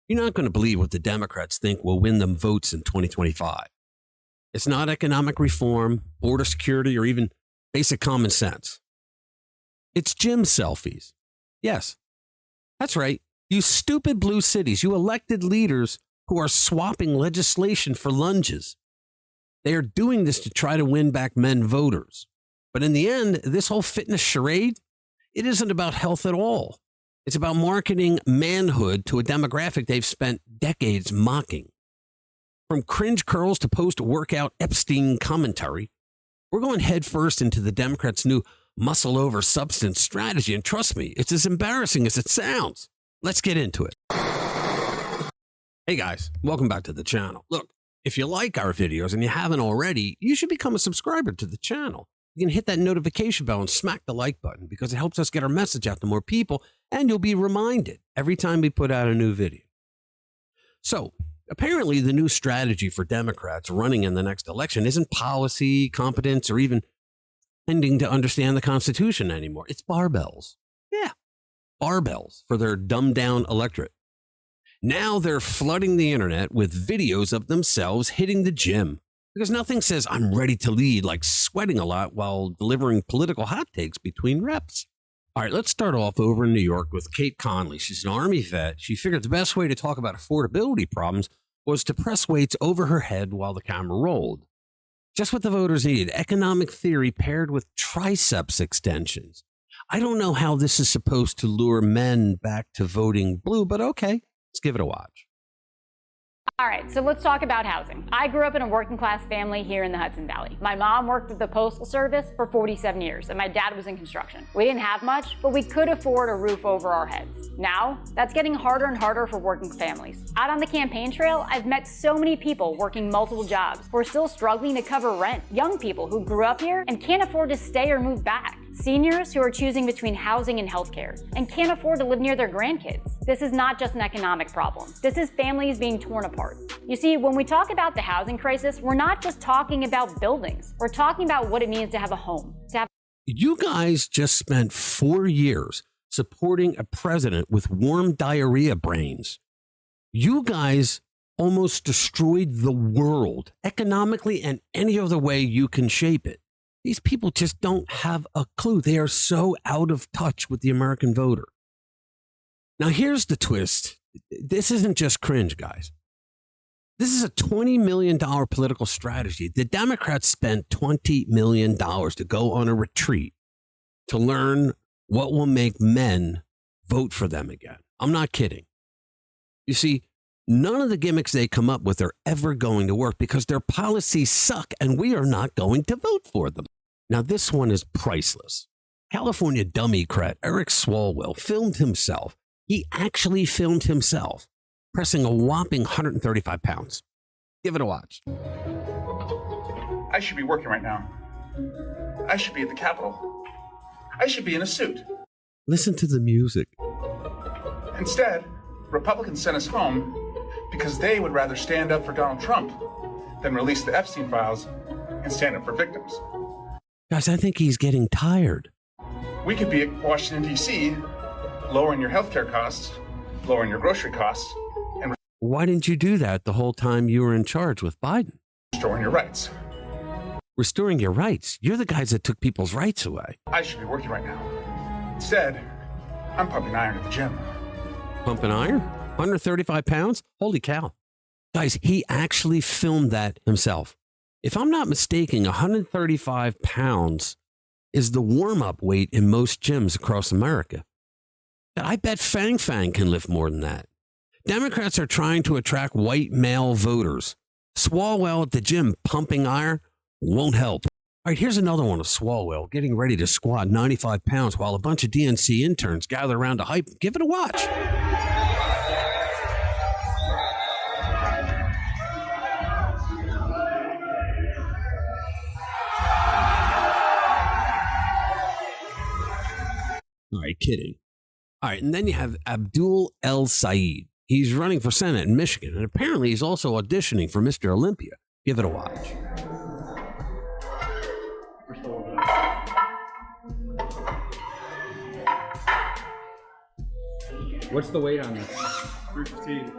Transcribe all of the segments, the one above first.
You're not going to believe what the Democrats think will win them votes in 2025. It's not economic reform, border security, or even basic common sense. It's gym selfies. Yes, that's right. You stupid blue cities, you elected leaders who are swapping legislation for lunges. They are doing this to try to win back men voters. But in the end, this whole fitness charade, it isn't about health at all. It's about marketing manhood to a demographic they've spent decades mocking. From cringe curls to post-workout Epstein commentary, we're going headfirst into the Democrats' new muscle over substance strategy. And trust me, it's as embarrassing as it sounds. Let's get into it. Hey guys, welcome back to the channel. Look, if you like our videos and you haven't already, you should become a subscriber to the channel. You can hit that notification bell and smack the like button because it helps us get our message out to more people, and you'll be reminded every time we put out a new video. So, apparently the new strategy for Democrats running in the next election isn't policy, competence, or even tending to understand the Constitution anymore. It's barbells. Yeah, barbells for their dumbed-down electorate. Now they're flooding the internet with videos of themselves hitting the gym because nothing says I'm ready to lead like sweating a lot while delivering political hot takes between reps. All right, let's start off over in New York with Kate Conley. She's an Army vet. She figured the best way to talk about affordability problems was to press weights over her head while the camera rolled. Just what the voters needed, economic theory paired with triceps extensions. I don't know how this is supposed to lure men back to voting blue, but okay. Let's give it a watch. All right, so let's talk about housing. I grew up in a working class family here in the Hudson Valley. My mom worked with the Postal Service for 47 years, and my dad was in construction. We didn't have much, but we could afford a roof over our heads. Now, that's getting harder and harder for working families. Out on the campaign trail, I've met so many people working multiple jobs who are still struggling to cover rent. Young people who grew up here and can't afford to stay or move back. Seniors who are choosing between housing and healthcare and can't afford to live near their grandkids. This is not just an economic problem. This is families being torn apart. You see, when we talk about the housing crisis, we're not just talking about buildings. We're talking about what it means to have a home. You guys just spent 4 years supporting a president with warm diarrhea brains. You guys almost destroyed the world economically and any other way you can shape it. These people just don't have a clue. They are so out of touch with the American voter. Now, here's the twist. This isn't just cringe, guys. This is a $20 million political strategy. The Democrats spent $20 million to go on a retreat to learn what will make men vote for them again. I'm not kidding. You see, none of the gimmicks they come up with are ever going to work because their policies suck and we are not going to vote for them. Now, this one is priceless. California dummy crat Eric Swalwell filmed himself. He actually filmed himself pressing a whopping 135 pounds. Give it a watch. I should be working right now. I should be at the Capitol. I should be in a suit. Listen to the music. Instead, Republicans sent us home because they would rather stand up for Donald Trump than release the Epstein files and stand up for victims. Guys, I think he's getting tired. We could be at Washington, D.C., lowering your healthcare costs, lowering your grocery costs, and why didn't you do that the whole time you were in charge with Biden? restoring your rights. Restoring your rights? You're the guys that took people's rights away. I should be working right now. Instead, I'm pumping iron at the gym. Pumping iron? 135 pounds? Holy cow. Guys, he actually filmed that himself. If I'm not mistaken, 135 pounds is the warm-up weight in most gyms across America. I bet Fang Fang can lift more than that. Democrats are trying to attract white male voters. Swalwell at the gym pumping iron won't help. All right, here's another one of Swalwell getting ready to squat 95 pounds while a bunch of DNC interns gather around to hype. Give it a watch. All right, kidding. All right, and then you have Abdul El Said. He's running for Senate in Michigan, and apparently he's also auditioning for Mr. Olympia. Give it a watch. What's the weight on this? 315.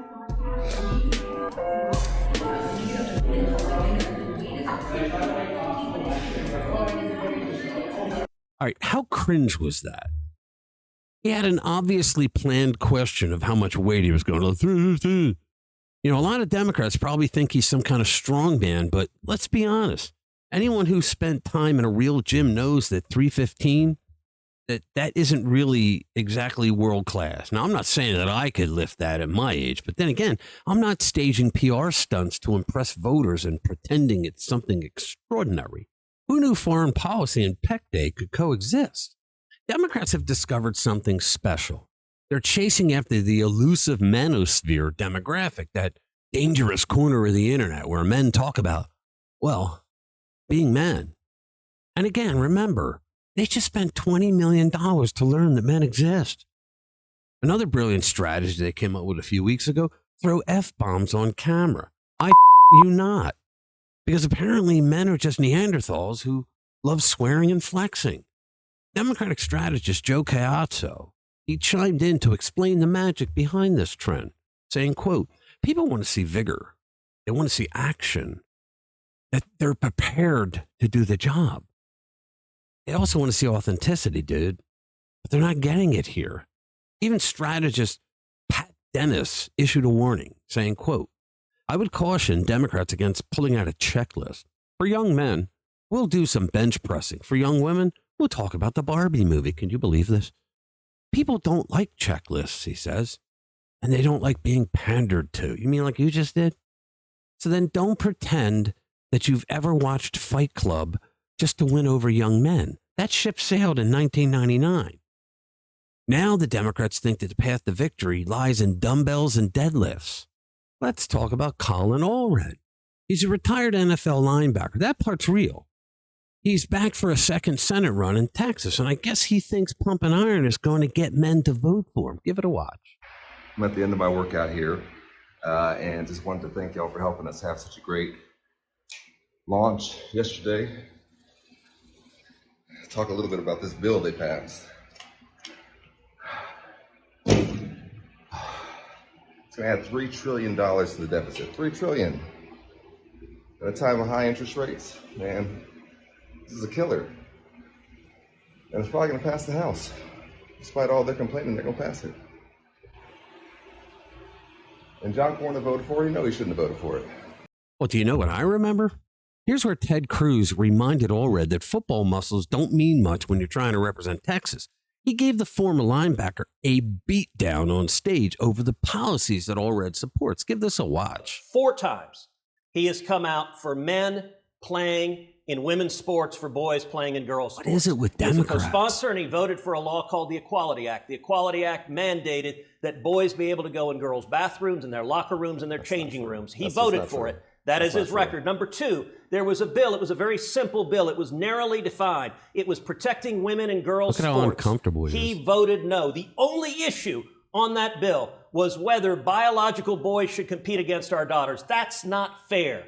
All right, how cringe was that? He had an obviously planned question of how much weight he was going to. You know, a lot of Democrats probably think he's some kind of strong man, but let's be honest. Anyone who spent time in a real gym knows that 315, that isn't really exactly world class. Now, I'm not saying that I could lift that at my age, but then again, I'm not staging PR stunts to impress voters and pretending it's something extraordinary. Who knew foreign policy and Peck Day could coexist? Democrats have discovered something special. They're chasing after the elusive manosphere demographic, that dangerous corner of the internet where men talk about, well, being men. And again, remember, they just spent $20 million to learn that men exist. Another brilliant strategy they came up with a few weeks ago, throw F-bombs on camera. You not. Because apparently men are just Neanderthals who love swearing and flexing. Democratic strategist Joe Caiazzo, he chimed in to explain the magic behind this trend, saying, quote, people want to see vigor. They want to see action, that they're prepared to do the job. They also want to see authenticity, dude, but they're not getting it here. Even strategist Pat Dennis issued a warning saying, quote, I would caution Democrats against pulling out a checklist. For young men, we'll do some bench pressing. For young women, we'll talk about the Barbie movie. Can you believe this? People don't like checklists, he says, and they don't like being pandered to. You mean like you just did? So then don't pretend that you've ever watched Fight Club just to win over young men. That ship sailed in 1999. Now the Democrats think that the path to victory lies in dumbbells and deadlifts. Let's talk about Colin Allred. He's a retired NFL linebacker. That part's real. He's back for a second Senate run in Texas, and I guess he thinks pumping iron is going to get men to vote for him. Give it a watch. I'm at the end of my workout here, and just wanted to thank y'all for helping us have such a great launch yesterday. Talk a little bit about this bill they passed. It's going to add $3 trillion to the deficit. $3 trillion. At a time of high interest rates, man, this is a killer. And it's probably going to pass the House. Despite all their complaining, they're going to pass it. And John Cornyn voted for it. You know he shouldn't have voted for it. Well, do you know what I remember? Here's where Ted Cruz reminded Allred that football muscles don't mean much when you're trying to represent Texas. He gave the former linebacker a beatdown on stage over the policies that Allred supports. Give this a watch. 4 times he has come out for men playing in women's sports, for boys playing in girls' sports. What is it with Democrats? He was a co-sponsor, and he voted for a law called the Equality Act. The Equality Act mandated that boys be able to go in girls' bathrooms, in their locker rooms, and their changing rooms. He voted for it. That is his record. Number 2, there was a bill. It was a very simple bill. It was narrowly defined. It was protecting women and girls' sports. Look at how uncomfortable he is. He voted no. The only issue on that bill was whether biological boys should compete against our daughters. That's not fair.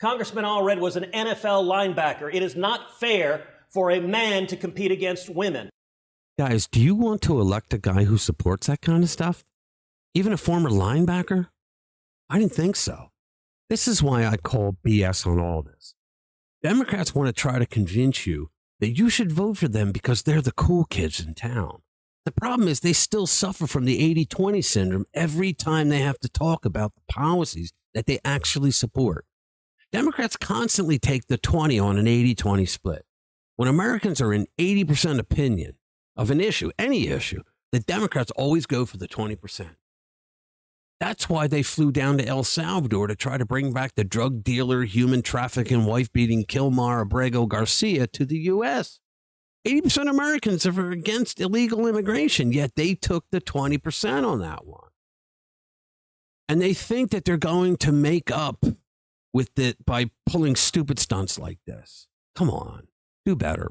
Congressman Allred was an NFL linebacker. It is not fair for a man to compete against women. Guys, do you want to elect a guy who supports that kind of stuff? Even a former linebacker? I didn't think so. This is why I call BS on all this. Democrats want to try to convince you that you should vote for them because they're the cool kids in town. The problem is they still suffer from the 80-20 syndrome every time they have to talk about the policies that they actually support. Democrats constantly take the 20 on an 80-20 split. When Americans are in 80% opinion of an issue, any issue, the Democrats always go for the 20%. That's why they flew down to El Salvador to try to bring back the drug dealer, human trafficking, wife-beating Kilmar Abrego Garcia to the U.S. 80% of Americans are against illegal immigration, yet they took the 20% on that one. And they think that they're going to make up with it by pulling stupid stunts like this. Come on, do better.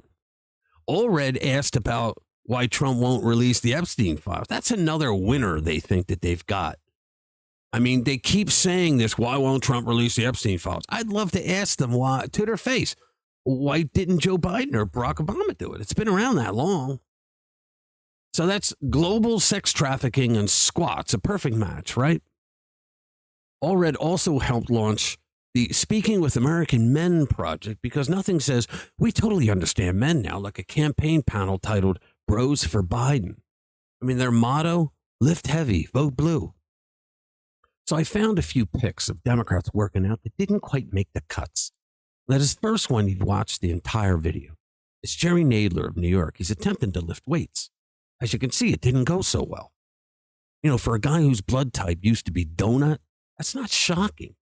Allred asked about why Trump won't release the Epstein files. That's another winner they think that they've got. I mean, they keep saying this, why won't Trump release the Epstein files? I'd love to ask them why, to their face, why didn't Joe Biden or Barack Obama do it? It's been around that long. So that's global sex trafficking and squats, a perfect match, right? Allred also helped launch the Speaking with American Men project because nothing says we totally understand men now like a campaign panel titled Bros for Biden. I mean, their motto, lift heavy, vote blue. So I found a few pics of Democrats working out that didn't quite make the cuts. Now, this first one, you've watched the entire video. It's Jerry Nadler of New York. He's attempting to lift weights. As you can see, it didn't go so well. You know, for a guy whose blood type used to be donut, that's not shocking.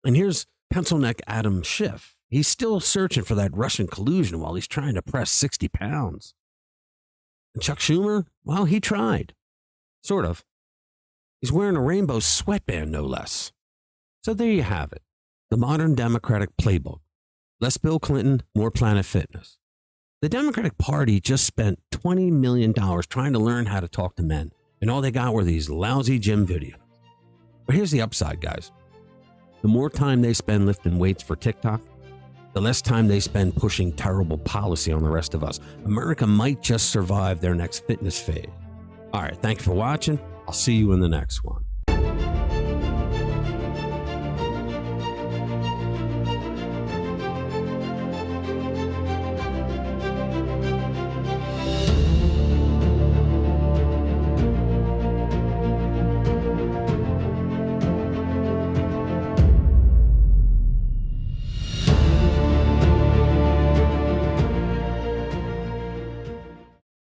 And here's pencil neck Adam Schiff. He's still searching for that Russian collusion while he's trying to press 60 pounds. And Chuck Schumer, well, he tried. Sort of. He's wearing a rainbow sweatband, no less. So there you have it. The modern Democratic playbook. Less Bill Clinton, more Planet Fitness. The Democratic Party just spent $20 million trying to learn how to talk to men. And all they got were these lousy gym videos. But here's the upside, guys. The more time they spend lifting weights for TikTok, the less time they spend pushing terrible policy on the rest of us. America might just survive their next fitness phase. All right, thank you for watching. I'll see you in the next one.